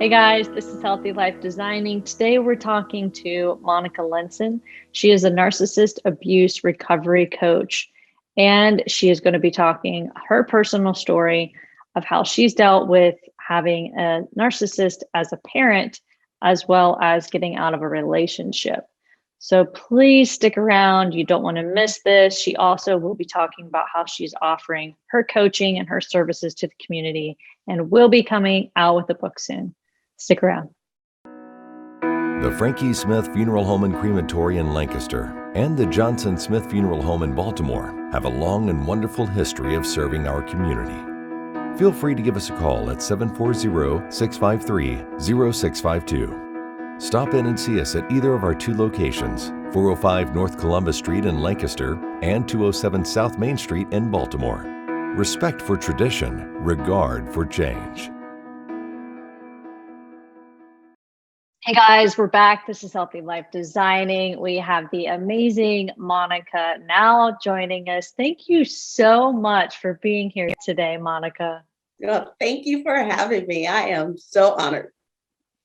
Hey guys, this is Healthy Life Designing. Today we're talking to Monica Linson. She is a narcissist abuse recovery coach, and she is going to be talking her personal story of how she's dealt with having a narcissist as a parent, as well as getting out of a relationship. So please stick around. You don't want to miss this. She also will be talking about how she's offering her coaching and her services to the community and will be coming out with a book soon. Stick around. The Frankie Smith Funeral Home and Crematory in Lancaster and the Johnson Smith Funeral Home in Baltimore have a long and wonderful history of serving our community. Feel free to give us a call at 740-653-0652. Stop in and see us at either of our two locations, 405 North Columbus Street in Lancaster and 207 South Main Street in Baltimore. Respect for tradition, regard for change. Hey guys, we're back. This is Healthy Life Designing. We have the amazing Monica now joining us. Thank you so much for being here today, Monica. Oh, thank you for having me. I am so honored.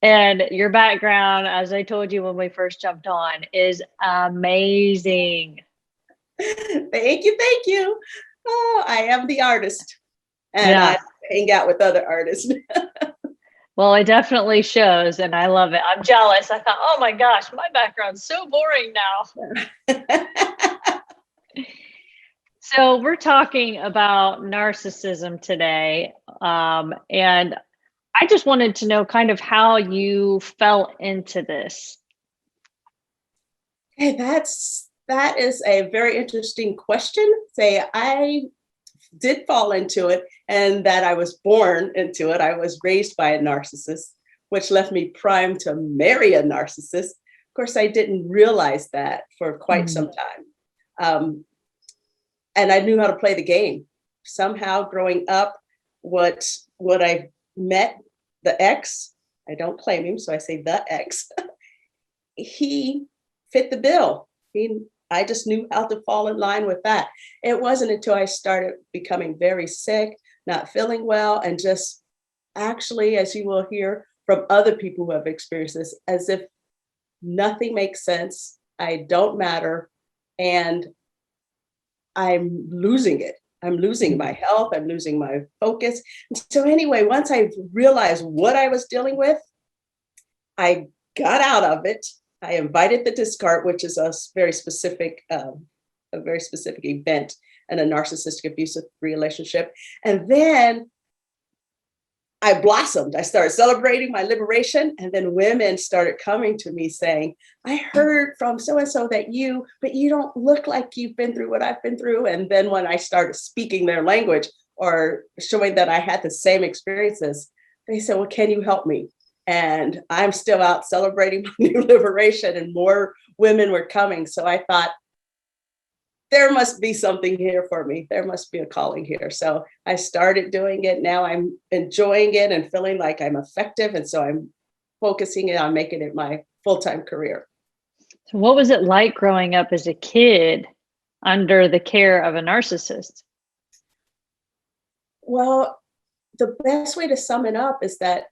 And your background, as I told you when we first jumped on, is amazing. Thank you. Oh, I am the artist, and Yeah. I hang out with other artists. Well, it definitely shows, and I love it. I'm jealous. I thought, oh my gosh, my background's so boring now. So we're talking about narcissism today, and I just wanted to know kind of how you fell into this. Hey, that is a very interesting question. I did fall into it, and that I was born into it. I was raised by a narcissist, which left me primed to marry a narcissist. Of course, I didn't realize that for quite some time. And I knew how to play the game. Somehow growing up, what I met, the ex, I don't claim him, so I say the ex, he fit the bill. I just knew how to fall in line with that. It wasn't until I started becoming very sick, not feeling well, and just actually, as you will hear from other people who have experienced this, as if nothing makes sense, I don't matter, and I'm losing it. I'm losing my health, I'm losing my focus. So anyway, once I realized what I was dealing with, I got out of it. I invited the discard, which is a very specific event in a narcissistic abusive relationship. And then I blossomed. I started celebrating my liberation. And then women started coming to me saying, I heard from so-and-so but you don't look like you've been through what I've been through. And then when I started speaking their language or showing that I had the same experiences, they said, well, can you help me? And I'm still out celebrating my new liberation, and more women were coming. So I thought, there must be something here for me. There must be a calling here. So I started doing it. Now I'm enjoying it and feeling like I'm effective. And so I'm focusing on making it my full-time career. So what was it like growing up as a kid under the care of a narcissist? Well, the best way to sum it up is that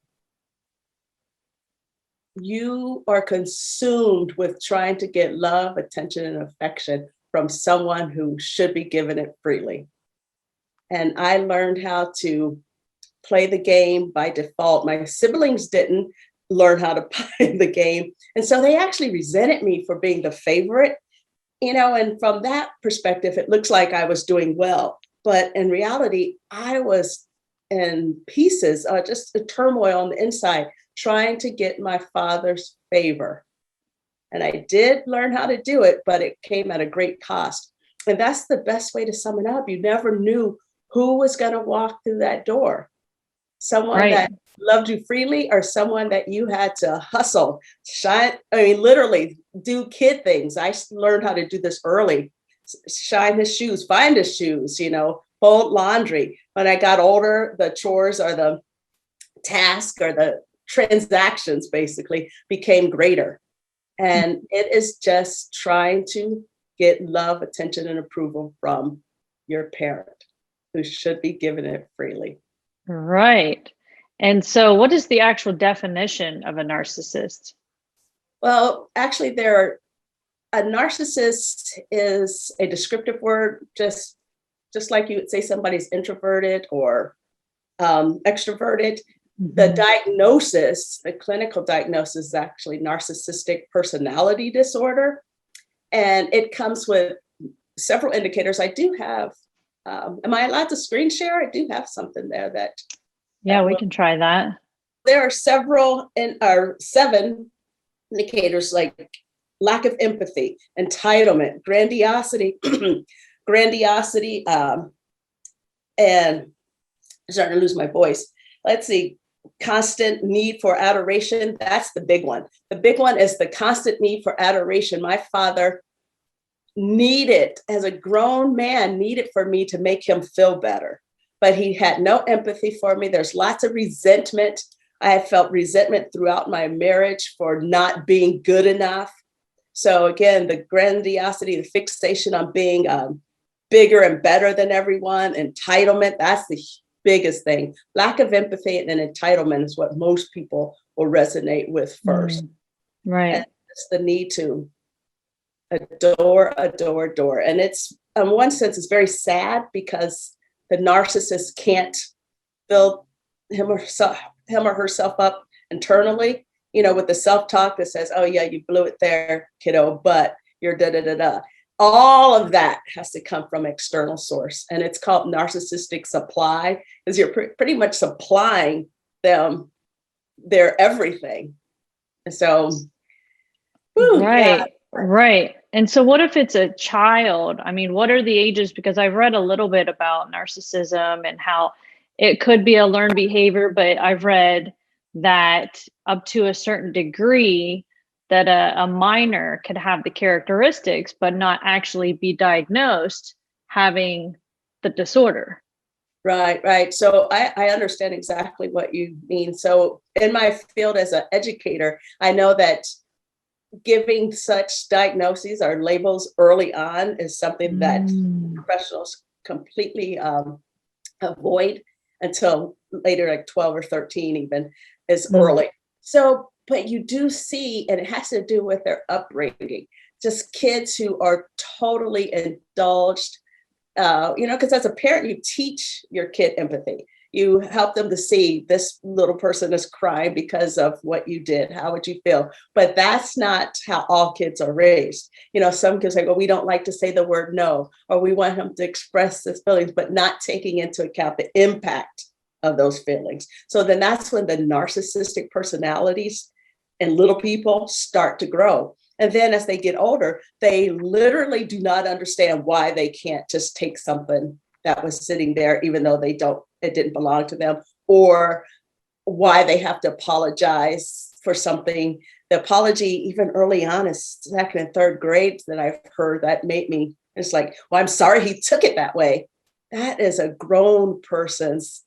you are consumed with trying to get love, attention, and affection from someone who should be given it freely. And I learned how to play the game by default. My siblings didn't learn how to play the game. And so they actually resented me for being the favorite, and from that perspective, it looks like I was doing well. But in reality, I was in pieces, just a turmoil on the inside, trying to get my father's favor. And I did learn how to do it, but it came at a great cost. And that's the best way to sum it up. You never knew who was going to walk through that door. Someone that loved you freely, or someone that you had to hustle, literally do kid things. I learned how to do this early. Shine his shoes, find his shoes, fold laundry. When I got older, the chores or the task or the transactions basically became greater. And it is just trying to get love, attention, and approval from your parent, who should be given it freely. Right. And so what is the actual definition of a narcissist? Well, actually, a narcissist is a descriptive word, just like you would say somebody's introverted or extroverted. The diagnosis, the clinical diagnosis, is actually narcissistic personality disorder. And it comes with several indicators. I do have, am I allowed to screen share? I do have something there that. Yeah, we can try that. There are several seven indicators, like lack of empathy, entitlement, grandiosity, and I'm starting to lose my voice. Let's see, constant need for adoration. That's the big one. The big one is the constant need for adoration. My father needed, as a grown man, needed for me to make him feel better, but he had no empathy for me. There's lots of resentment. I have felt resentment throughout my marriage for not being good enough. So again, the grandiosity, the fixation on being bigger and better than everyone, entitlement, that's the biggest thing. Lack of empathy and entitlement is what most people will resonate with first. Right. And it's the need to adore. And it's, in one sense, it's very sad because the narcissist can't build him or herself up internally, with the self-talk that says, oh yeah, you blew it there, kiddo, but you're da-da-da-da. All of that has to come from external source. And it's called narcissistic supply, because you're pretty much supplying them their everything. And so, right. And so what if it's a child? I mean, what are the ages? Because I've read a little bit about narcissism and how it could be a learned behavior, but I've read that up to a certain degree that a minor could have the characteristics, but not actually be diagnosed having the disorder. Right. So I understand exactly what you mean. So in my field as an educator, I know that giving such diagnoses or labels early on is something that professionals completely avoid until later, like 12 or 13 even is early. So, but you do see, and it has to do with their upbringing, just kids who are totally indulged, because as a parent, you teach your kid empathy. You help them to see this little person is crying because of what you did. How would you feel? But that's not how all kids are raised. Some kids say, well, we don't like to say the word no, or we want them to express his feelings, but not taking into account the impact of those feelings. So then that's when the narcissistic personalities in little people start to grow. And then as they get older, they literally do not understand why they can't just take something that was sitting there, even though it didn't belong to them, or why they have to apologize for something. The apology, even early on, is second and third grade that I've heard that made me, it's like, well, I'm sorry he took it that way. That is a grown person's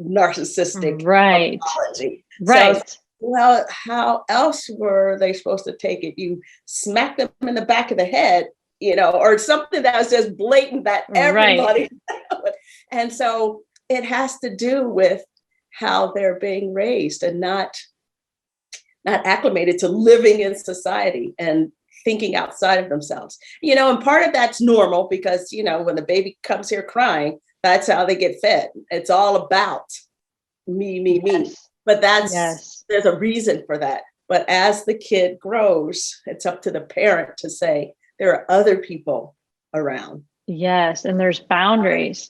narcissistic apology. Right. So, well, how else were they supposed to take it? You smack them in the back of the head, or something that was just blatant that everybody. And so it has to do with how they're being raised and not acclimated to living in society and thinking outside of themselves. And part of that's normal because, when the baby comes here crying, that's how they get fed. It's all about me. But there's a reason for that. But as the kid grows, it's up to the parent to say, there are other people around. Yes. And there's boundaries.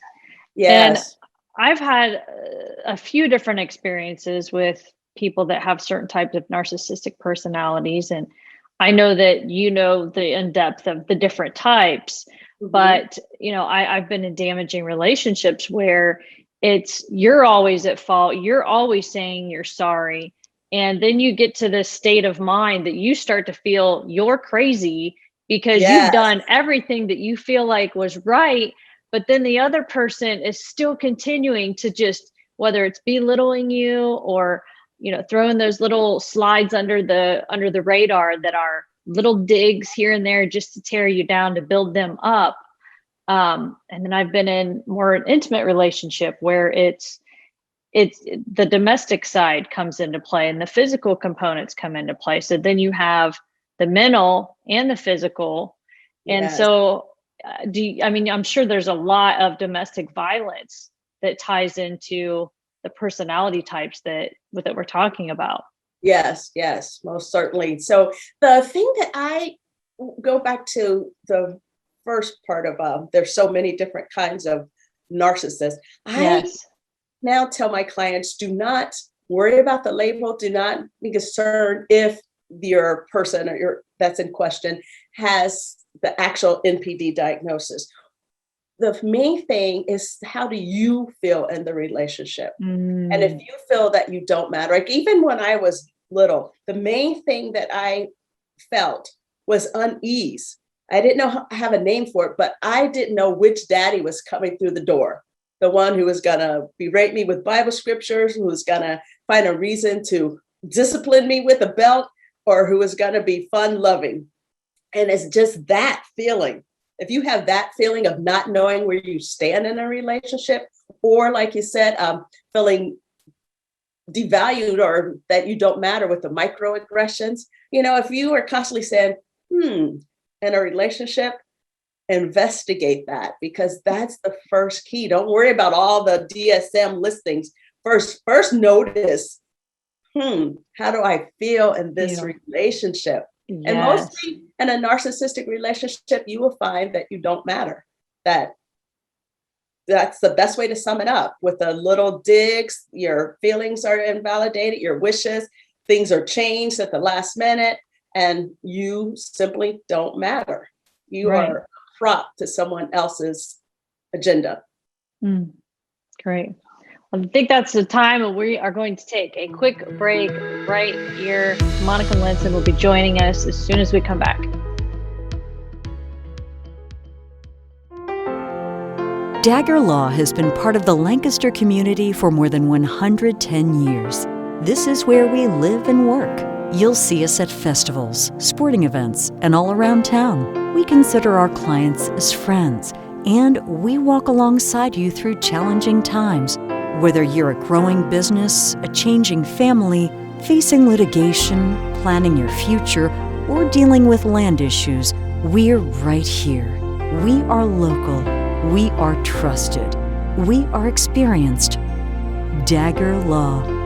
Yes. And I've had a few different experiences with people that have certain types of narcissistic personalities. And I know that the in-depth of the different types, but I've been in damaging relationships where it's you're always at fault. You're always saying you're sorry. And then you get to this state of mind that you start to feel you're crazy because you've done everything that you feel like was right. But then the other person is still continuing to just, whether it's belittling you or, throwing those little slides under the radar that are little digs here and there just to tear you down, to build them up. And then I've been in more an intimate relationship where it's it's the domestic side comes into play and the physical components come into play. So then you have the mental and the physical. And Yes. so I'm sure there's a lot of domestic violence that ties into the personality types that we're talking about. Yes, most certainly. So the thing that I go back to the first part of, there's so many different kinds of narcissists. I now tell my clients, do not worry about the label. Do not be concerned if your person or that's in question has the actual NPD diagnosis. The main thing is, how do you feel in the relationship? And if you feel that you don't matter, like even when I was little, the main thing that I felt was unease. I didn't have a name for it, but I didn't know which daddy was coming through the door. The one who was gonna berate me with Bible scriptures, who was gonna find a reason to discipline me with a belt, or who was gonna be fun loving. And it's just that feeling. If you have that feeling of not knowing where you stand in a relationship, or like you said, feeling devalued or that you don't matter with the microaggressions, if you are constantly saying, in a relationship, investigate that, because that's the first key. Don't worry about all the DSM listings. First notice, how do I feel in this relationship? Yes. And mostly in a narcissistic relationship, you will find that you don't matter. That's the best way to sum it up. With the little digs, your feelings are invalidated, your wishes, things are changed at the last minute, and you simply don't matter. You are a prop to someone else's agenda. Great. I think that's the time, and we are going to take a quick break right here. Monica Linson will be joining us as soon as we come back. Dagger Law has been part of the Lancaster community for more than 110 years. This is where we live and work. You'll see us at festivals, sporting events, and all around town. We consider our clients as friends, and we walk alongside you through challenging times. Whether you're a growing business, a changing family, facing litigation, planning your future, or dealing with land issues, we're right here. We are local. We are trusted. We are experienced. Dagger Law.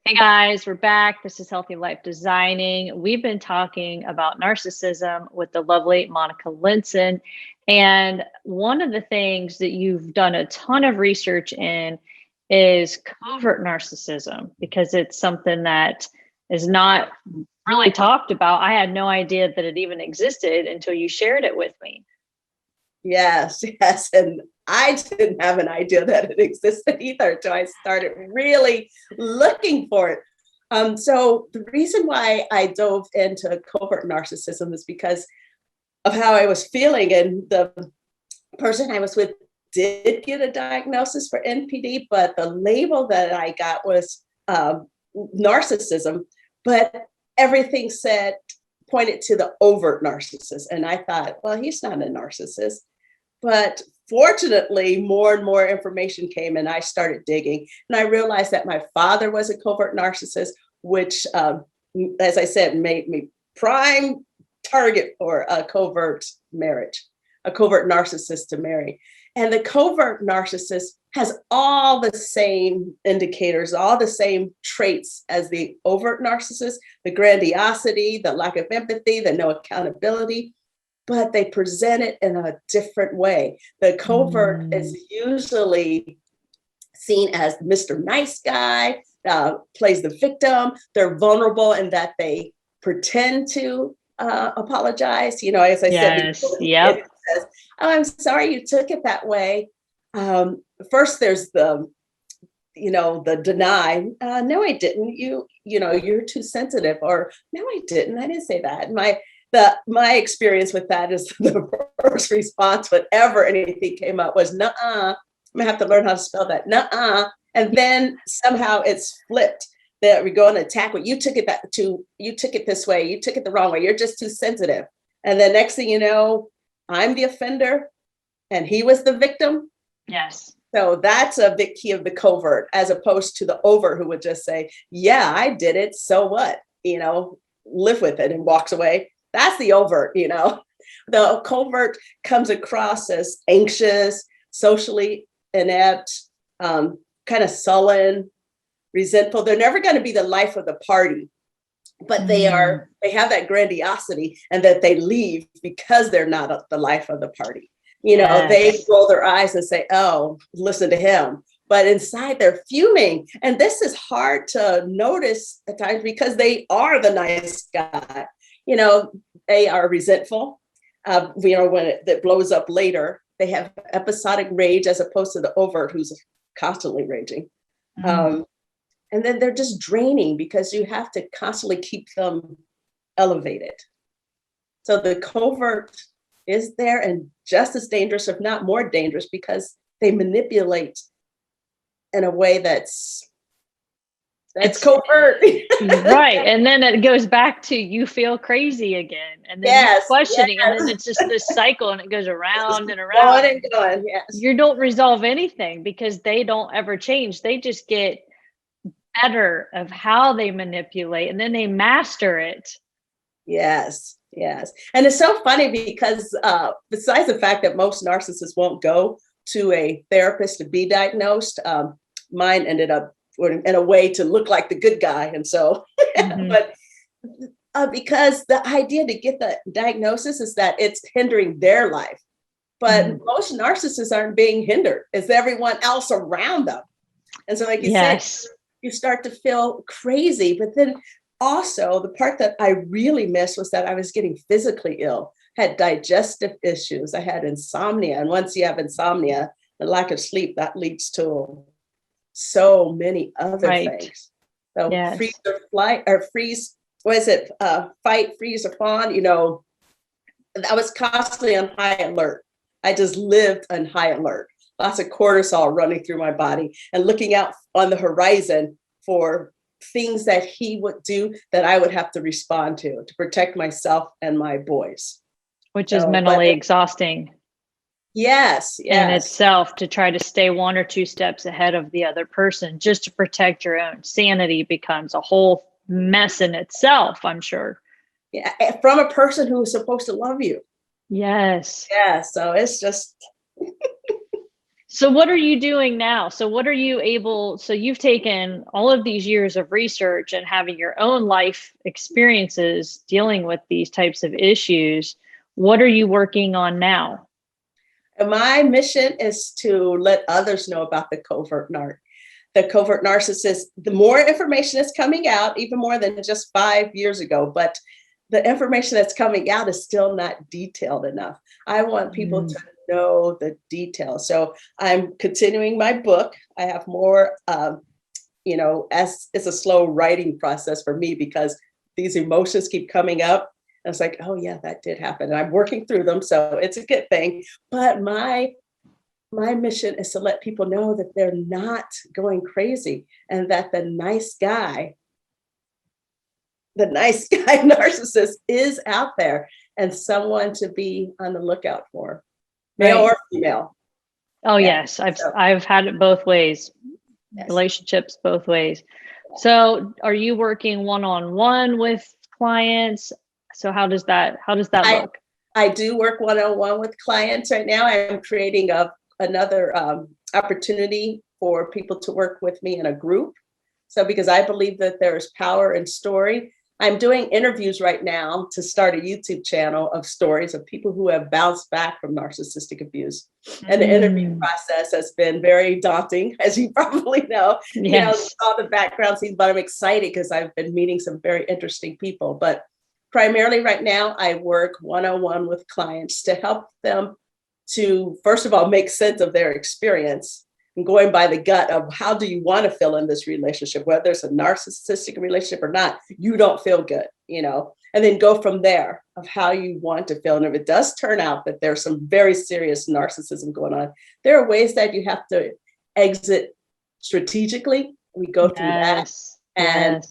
Hey guys, we're back. This is Healthy Life Designing. We've been talking about narcissism with the lovely Monica Linson. And one of the things that you've done a ton of research in is covert narcissism, because it's something that is not really talked about. I had no idea that it even existed until you shared it with me. Yes. And I didn't have an idea that it existed either until I started really looking for it. So the reason why I dove into covert narcissism is because of how I was feeling. And the person I was with did get a diagnosis for NPD, but the label that I got was narcissism. But everything pointed to the overt narcissist. And I thought, well, he's not a narcissist. But fortunately, more and more information came, and I started digging. And I realized that my father was a covert narcissist, which, as I said, made me prime target for a covert marriage, a covert narcissist to marry. And the covert narcissist has all the same indicators, all the same traits as the overt narcissist: the grandiosity, the lack of empathy, the no accountability, but they present it in a different way. The covert is usually seen as Mr. Nice Guy, plays the victim. They're vulnerable in that they pretend to apologize. As I said, yep. Says, "Oh, I'm sorry you took it that way." First, there's the deny. No, I didn't. You're too sensitive. Or no, I didn't. I didn't say that. My experience with that is the first response, whenever anything came up, was nuh-uh. I'm gonna have to learn how to spell that. Nuh-uh. And then somehow it's flipped. That we go and attack. Well, you took it this way. You took it the wrong way. You're just too sensitive. And the next thing you know, I'm the offender and he was the victim. Yes. So that's a big key of the covert, as opposed to the overt, who would just say, yeah, I did it. So what? Live with it and walks away. That's the overt. The covert comes across as anxious, socially inept, kind of sullen, resentful. They're never going to be the life of the party, but they have that grandiosity, and that they leave because they're not the life of the party. They roll their eyes and say, oh, listen to him. But inside they're fuming. And this is hard to notice at times because they are the nice guy. They are resentful. When it blows up later, they have episodic rage as opposed to the overt who's constantly raging. And then they're just draining because you have to constantly keep them elevated. So the covert is there and just as dangerous, if not more dangerous, because they manipulate in a way that's covert. Right. And then it goes back to you feel crazy again. And then you're questioning. And then it's just this cycle and it goes around and around. Going and going, yes. You don't resolve anything because they don't ever change. They just get better of how they manipulate and then they master it. Yes. And it's so funny because besides the fact that most narcissists won't go to a therapist to be diagnosed, mine ended up in a way to look like the good guy. And so, but because the idea to get the diagnosis is that it's hindering their life. But most narcissists aren't being hindered. It's everyone else around them. And so like you said, you start to feel crazy. But then also the part that I really missed was that I was getting physically ill, had digestive issues. I had insomnia. And once you have insomnia, the lack of sleep, that leads to so many other things. So freeze or flight or freeze, fight, freeze or fawn, I was constantly on high alert. I just lived on high alert. Lots of cortisol running through my body and looking out on the horizon for things that he would do that I would have to respond to protect myself and my boys. Which is mentally exhausting. Yes. In itself, to try to stay one or two steps ahead of the other person just to protect your own sanity becomes a whole mess in itself, I'm sure. Yeah, from a person who is supposed to love you. Yes. Yeah, so it's just... So what are you doing now? So you've taken all of these years of research and having your own life experiences dealing with these types of issues. What are you working on now? My mission is to let others know about the covert narcissist. The more information is coming out, even more than just 5 years ago, but the information that's coming out is still not detailed enough. I want people to know the details. So I'm continuing my book. I have more, as it's a slow writing process for me because these emotions keep coming up. And it's like, oh yeah, that did happen. And I'm working through them. So it's a good thing. But my mission is to let people know that they're not going crazy and that the nice guy narcissist is out there and someone to be on the lookout for, male or female. Oh yes, I've had it both ways, relationships both ways. So are you working one-on-one with clients? So how does that look? I do work one-on-one with clients right now. I'm creating another opportunity for people to work with me in a group. So because I believe that there is power in story, I'm doing interviews right now to start a YouTube channel of stories of people who have bounced back from narcissistic abuse. And the interview process has been very daunting, as you probably know. Yes. All the background scenes, but I'm excited because I've been meeting some very interesting people. But primarily right now, I work one-on-one with clients to help them to, first of all, make sense of their experience and going by the gut of how do you want to feel in this relationship, whether it's a narcissistic relationship or not, you don't feel good, and then go from there of how you want to feel. And if it does turn out that there's some very serious narcissism going on, there are ways that you have to exit strategically. We go through that. And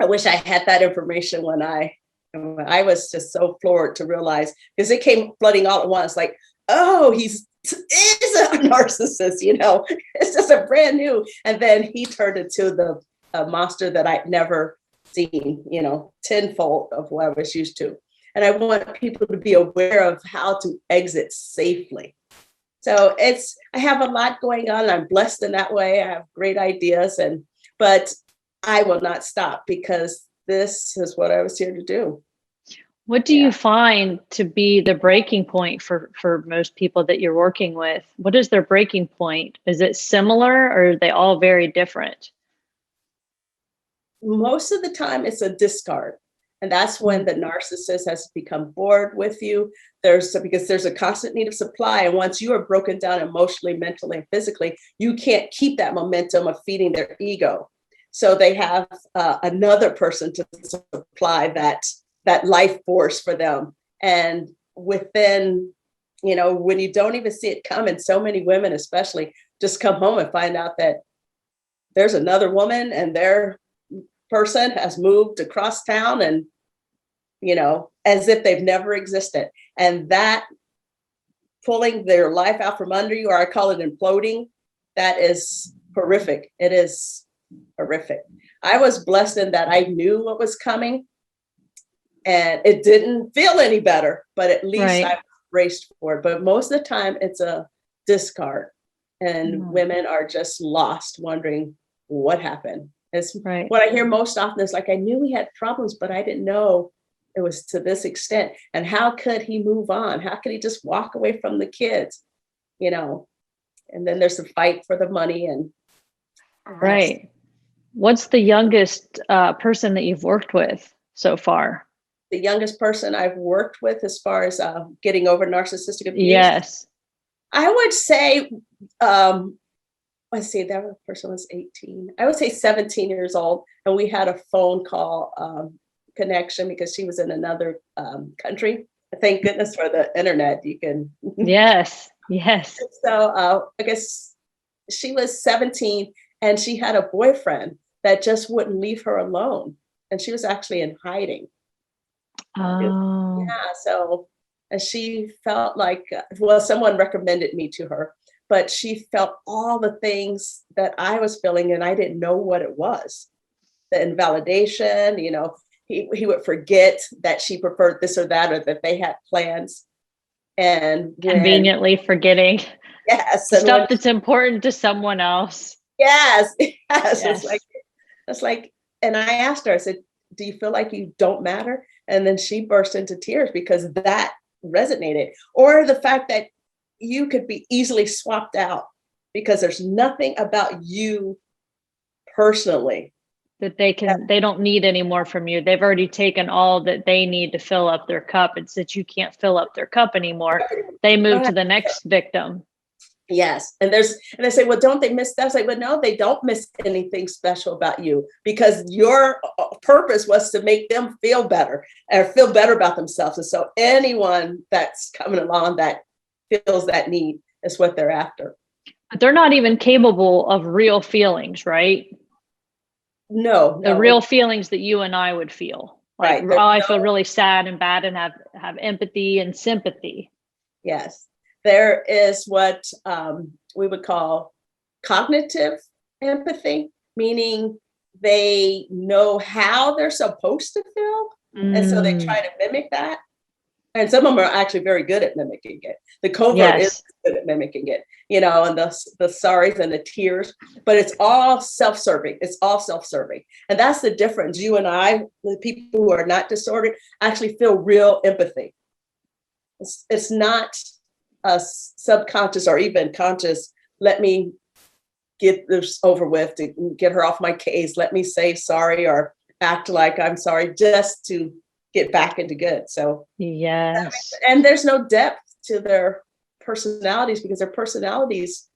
I wish I had that information when I And I was just so floored to realize, because it came flooding all at once, like, oh, is a narcissist, it's just a brand new. And then he turned into the monster that I'd never seen, tenfold of what I was used to. And I want people to be aware of how to exit safely. So I have a lot going on. I'm blessed in that way. I have great ideas, but I will not stop, because this is what I was here to do. What do you find to be the breaking point for most people that you're working with? What is their breaking point? Is it similar, or are they all very different? Most of the time it's a discard. And that's when the narcissist has become bored with you. Because there's a constant need of supply. And once you are broken down emotionally, mentally, and physically, you can't keep that momentum of feeding their ego. So they have another person to supply that life force for them. And within, when you don't even see it coming, so many women especially just come home and find out that there's another woman and their person has moved across town, and as if they've never existed. And that pulling their life out from under you, or I call it imploding, that is horrific. It is horrific. I was blessed in that I knew what was coming, and it didn't feel any better, but at least I braced for it. But most of the time it's a discard, and women are just lost, wondering what happened. What I hear most often is like, I knew we had problems, but I didn't know it was to this extent. And how could he move on? How could he just walk away from the kids? And then there's a fight for the money. And what's the youngest person that you've worked with so far? The youngest person I've worked with as far as getting over narcissistic abuse? Yes. I would say, let's see, that person was 18. I would say 17 years old. And we had a phone call connection because she was in another country. Thank goodness for the internet. You can. Yes. So I guess she was 17, and she had a boyfriend that just wouldn't leave her alone. And she was actually in hiding. Oh. Yeah. So, and she felt like, someone recommended me to her, but she felt all the things that I was feeling, and I didn't know what it was. The invalidation, he would forget that she preferred this or that, or that they had plans. And conveniently forgetting stuff that's important to someone else. Yes. It's like, and I asked her, I said, do you feel like you don't matter? And then she burst into tears because that resonated. Or the fact that you could be easily swapped out because there's nothing about you personally that they don't need any more from you. They've already taken all that they need to fill up their cup. And since you can't fill up their cup anymore, they move to the next victim. Yes. And they say, well, don't they miss that? I was like, well, no, they don't miss anything special about you, because your purpose was to make them feel better or feel better about themselves. And so anyone that's coming along that feels that need is what they're after. But they're not even capable of real feelings, right? No. The real feelings that you and I would feel. Like, right. I feel really sad and bad and have empathy and sympathy. Yes. There is what we would call cognitive empathy, meaning they know how they're supposed to feel. And so they try to mimic that. And some of them are actually very good at mimicking it. The covert is good at mimicking it, and the sorries and the tears, but it's all self-serving. It's all self-serving. And that's the difference. You and I, the people who are not disordered, actually feel real empathy. It's not a subconscious or even conscious, let me get this over with to get her off my case. Let me say sorry or act like I'm sorry just to get back into good. So yes. And there's no depth to their personalities because their personalities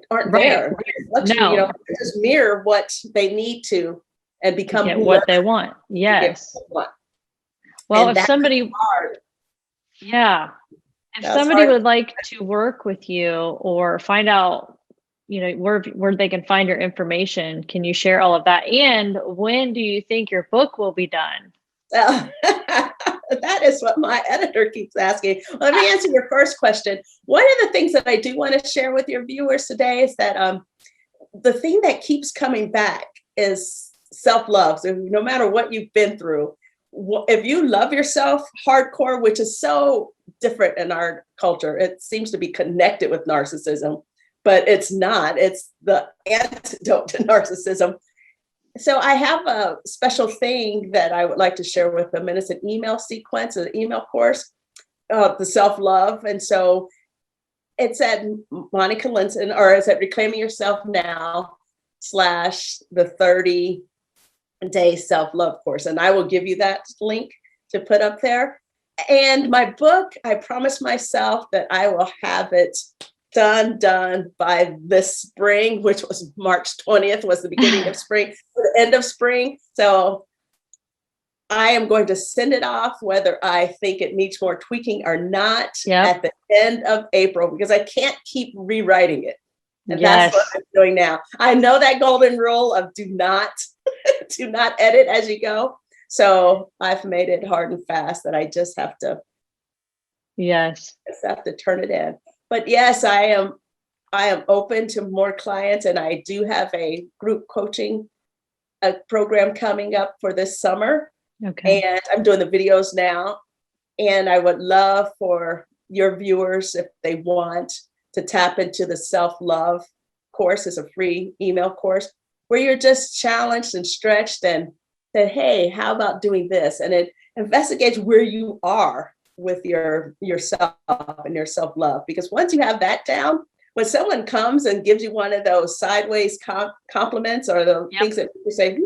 aren't there. No. They just mirror what they need to and become what they want. Yes. Well, if somebody if somebody would like to work with you or find out, where they can find your information, can you share all of that? And when do you think your book will be done? That is what my editor keeps asking. Let me answer your first question. One of the things that I do want to share with your viewers today is that the thing that keeps coming back is self-love. So no matter what you've been through, if you love yourself hardcore, which is so different in our culture, it seems to be connected with narcissism, but it's not. It's the antidote to narcissism. So I have a special thing that I would like to share with them, and it's an email sequence, an email course, the self-love. And so it's at Monica Linson, or it's at Reclaiming Yourself Now / the 30-day self-love course. And I will give you that link to put up there. And my book, I promised myself that I will have it done by this spring, which was March 20th, was the beginning of spring, the end of spring. So I am going to send it off, whether I think it needs more tweaking or not, at the end of April, because I can't keep rewriting it. And that's what I'm doing now. I know that golden rule of do not edit as you go. So I've made it hard and fast that I just have to turn it in. But yes, I am open to more clients, and I do have a group coaching program coming up for this summer. Okay. And I'm doing the videos now. And I would love for your viewers, if they want, to tap into the self-love course. It's a free email course where you're just challenged and stretched and said, hey, how about doing this? And it investigates where you are with yourself and your self-love. Because once you have that down, when someone comes and gives you one of those sideways compliments or the things that people say,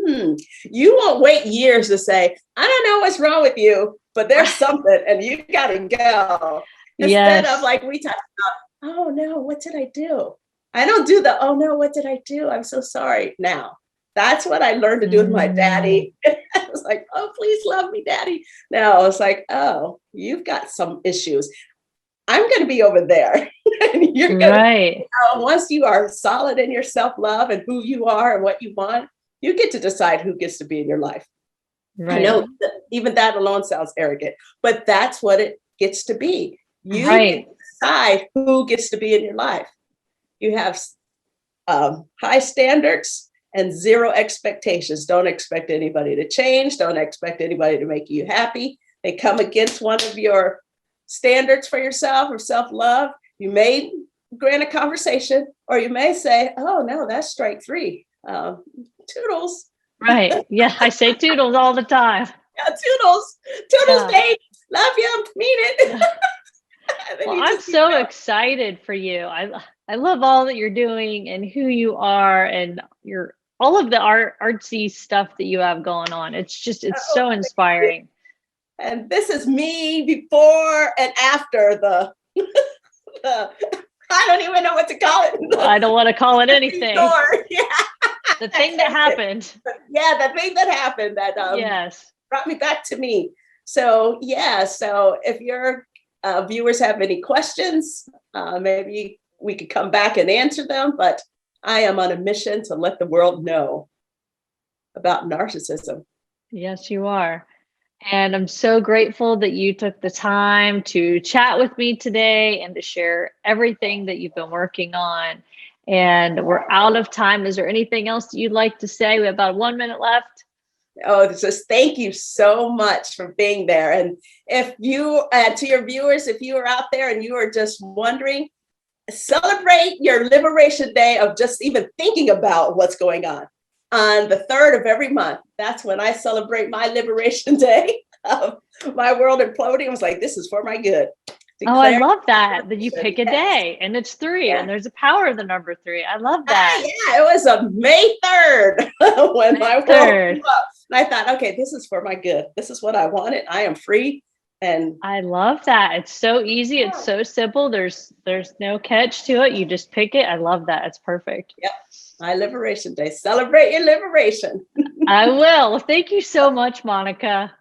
you won't wait years to say, I don't know what's wrong with you, but there's something and you got to go. Instead of like we talk about, oh no, what did I do? I don't do the, oh no, what did I do? I'm so sorry now. That's what I learned to do with my daddy. I was like, oh, please love me, daddy. Now it's like, oh, you've got some issues. I'm going to be over there. And you're going to, once you are solid in your self-love and who you are and what you want, you get to decide who gets to be in your life. Right. I know that even that alone sounds arrogant, but that's what it gets to be. You get to decide who gets to be in your life. You have high standards and zero expectations. Don't expect anybody to change. Don't expect anybody to make you happy. They come against one of your standards for yourself or self-love. You may grant a conversation, or you may say, oh no, that's strike three. Toodles. Right. Yeah, I say toodles all the time. Yeah, toodles. Toodles, babe. Love you. Mean it. Well, I'm so excited for you. I love all that you're doing and who you are and all of the artsy stuff that you have going on. It's so inspiring. And this is me before and after the I don't even know what to call it. I don't want to call it anything. Yeah. The thing that happened. Yeah, the thing that happened that brought me back to me. So so if your viewers have any questions, maybe we could come back and answer them. But I am on a mission to let the world know about narcissism. Yes, you are. And I'm so grateful that you took the time to chat with me today and to share everything that you've been working on. And we're out of time. Is there anything else that you'd like to say? We have about 1 minute left. Oh, just thank you so much for being there. And if you, to your viewers, if you are out there and you are just wondering, celebrate your Liberation Day of just even thinking about what's going on the 3rd of every month. That's when I celebrate my Liberation Day of my world imploding. I was like, this is for my good. I love that you pick a day and it's 3 and there's a power of the number 3. I love that. Yeah, it was a May 3rd when my world blew up. And I thought, okay, this is for my good. This is what I wanted. I am free. And I love that. It's so easy. It's so simple. There's no catch to it. You just pick it. I love that. It's perfect. Yep. My Liberation Day. Celebrate your liberation. I will. Thank you so much, Monica.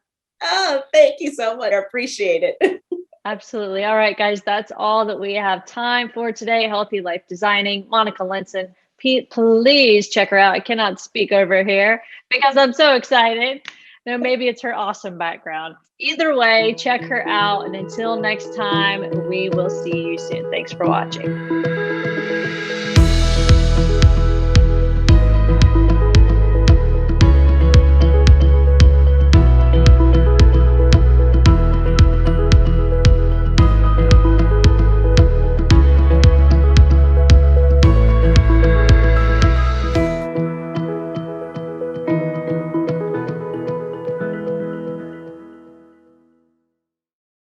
Oh, thank you so much. I appreciate it. Absolutely. All right, guys, that's all that we have time for today. Healthy Life Designing, Monica Linson. Please check her out. I cannot speak over here because I'm so excited. No, maybe it's her awesome background. Either way, check her out. And until next time, we will see you soon. Thanks for watching.